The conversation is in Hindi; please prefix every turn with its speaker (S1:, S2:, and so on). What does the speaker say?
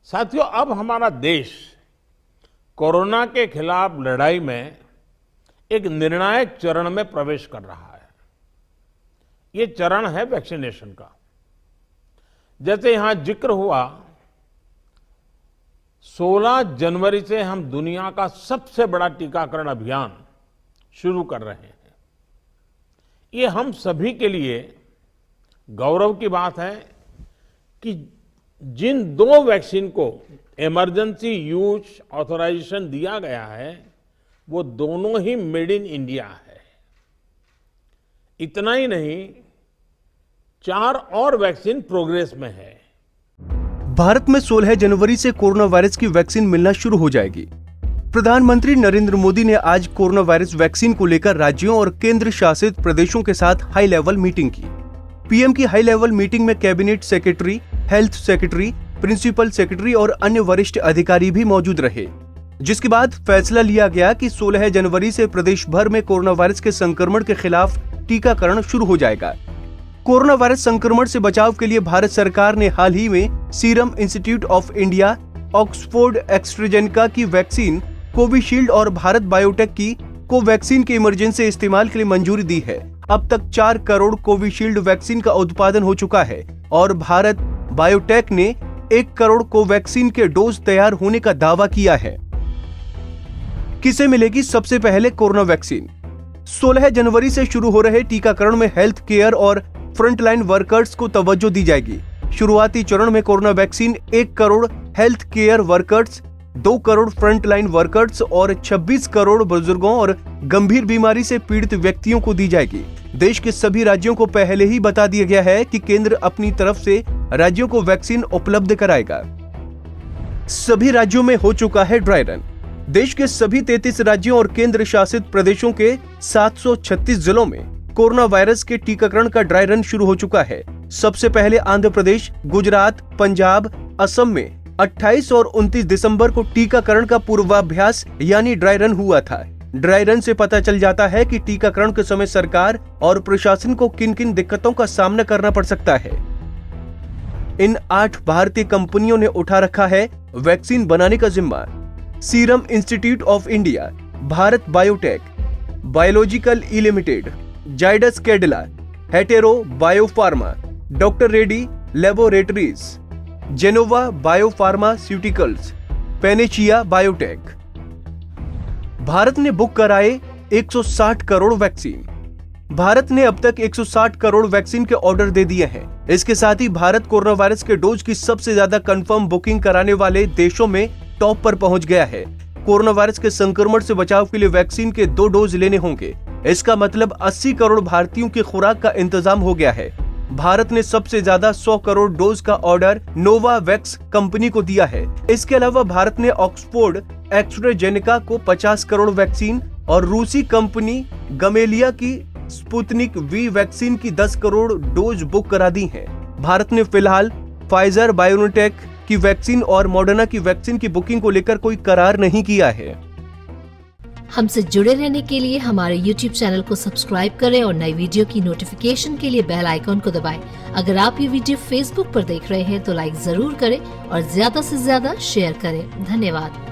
S1: साथियों, अब हमारा देश कोरोना के खिलाफ लड़ाई में एक निर्णायक चरण में प्रवेश कर रहा है। ये चरण है वैक्सीनेशन का। जैसे यहां जिक्र हुआ, 16 जनवरी से हम दुनिया का सबसे बड़ा टीकाकरण अभियान शुरू कर रहे हैं। ये हम सभी के लिए गौरव की बात है कि जिन 2 वैक्सीन को इमरजेंसी यूज ऑथराइजेशन दिया गया है, वो दोनों ही मेड इन इंडिया है। इतना ही नहीं, 4 और वैक्सीन प्रोग्रेस में है।
S2: भारत में 16 जनवरी से कोरोना वायरस की वैक्सीन मिलना शुरू हो जाएगी। प्रधानमंत्री नरेंद्र मोदी ने आज कोरोना वायरस वैक्सीन को लेकर राज्यों और केंद्र शासित प्रदेशों के साथ हाई लेवल मीटिंग की। पीएम की हाई लेवल मीटिंग में cabinet secretary, health secretary, principal secretary और अन्य वरिष्ठ अधिकारी भी मौजूद रहे, जिसके बाद फैसला लिया गया कि 16 जनवरी से प्रदेश भर में कोरोना वायरस के संक्रमण के खिलाफ टीकाकरण शुरू हो जाएगा। कोरोना वायरस संक्रमण से बचाव के लिए भारत सरकार ने हाल ही में serum Institute of India, Oxford AstraZeneca की वैक्सीन कोविशील्ड और भारत बायोटेक की कोवैक्सीन के इमरजेंसी इस्तेमाल के लिए मंजूरी दी है। अब तक 4 करोड़ कोविशील्ड वैक्सीन का उत्पादन हो चुका है और भारत बायोटेक ने 1 करोड़ कोवैक्सीन के डोज तैयार होने का दावा किया है। किसे मिलेगी सबसे पहले कोरोना वैक्सीन? 16 जनवरी से शुरू हो रहे टीकाकरण में हेल्थ केयर और फ्रंटलाइन वर्कर्स को तवज्जो दी जाएगी। शुरुआती चरण में corona vaccine 1 crore health care workers, 2 crore frontline workers और 26 करोड़ बुजुर्गों और गंभीर बीमारी से पीड़ित व्यक्तियों को दी जाएगी। देश के सभी राज्यों को पहले ही बता दिया गया है कि केंद्र अपनी तरफ से राज्यों को वैक्सीन उपलब्ध कराएगा। सभी राज्यों में हो चुका है ड्राई रन। देश के सभी 33 राज्यों और केंद्र शासित प्रदेशों के 736 जिलों में कोरोना वायरस के टीकाकरण का ड्राई रन शुरू हो चुका है। सबसे पहले आंध्र प्रदेश, गुजरात, पंजाब, असम में 28 और 29 दिसंबर को टीकाकरण का पूर्वाभ्यास यानी ड्राई रन हुआ था। ड्राई रन से पता चल जाता है कि टीकाकरण के समय सरकार और प्रशासन को किन किन दिक्कतों का सामना करना पड़ सकता है। इन 8 भारतीय कंपनियों ने उठा रखा है वैक्सीन बनाने का जिम्मा। Serum Institute of India, Bharat Biotech, Biological E Limited, Zydus Cadila, Hetero Biopharma, doctor Reddy Laboratories, Gennova biopharmaceuticals, Panacea Biotec. Bharat ने बुक कराए 160 करोड़ वैक्सीन। भारत ने अब तक 160 करोड़ वैक्सीन के ऑर्डर दे दिए हैं। इसके साथ ही भारत कोरोना वायरस के डोज की सबसे ज्यादा कंफर्म बुकिंग कराने वाले देशों में टॉप पर पहुंच गया है। कोरोना वायरस के संक्रमण से बचाव के लिए वैक्सीन के 2 डोज लेने होंगे। इसका मतलब 80 करोड़ भारतीयों की खुराक का इंतजाम हो गया है। भारत ने सबसे ज्यादा 100 करोड़ डोज का ऑर्डर नोवावैक्स कंपनी को दिया है। इसके अलावा भारत ने ऑक्सफोर्ड एस्ट्राजेनेका को 50 करोड़ वैक्सीन और रूसी कंपनी गमेलिया की स्पुतनिक वी वैक्सीन की 10 करोड़ डोज बुक करा दी है। भारत ने फिलहाल फाइजर बायोनोटेक की वैक्सीन और मॉडर्ना की वैक्सीन की बुकिंग को लेकर कोई करार नहीं किया है।
S3: हमसे जुड़े रहने के लिए हमारे YouTube चैनल को सब्सक्राइब करें और नई वीडियो की नोटिफिकेशन के लिए बेल आइकॉन को दबाएं। अगर आप ये वीडियो Facebook पर देख रहे हैं तो लाइक जरूर करें और ज्यादा से ज्यादा शेयर करें। धन्यवाद।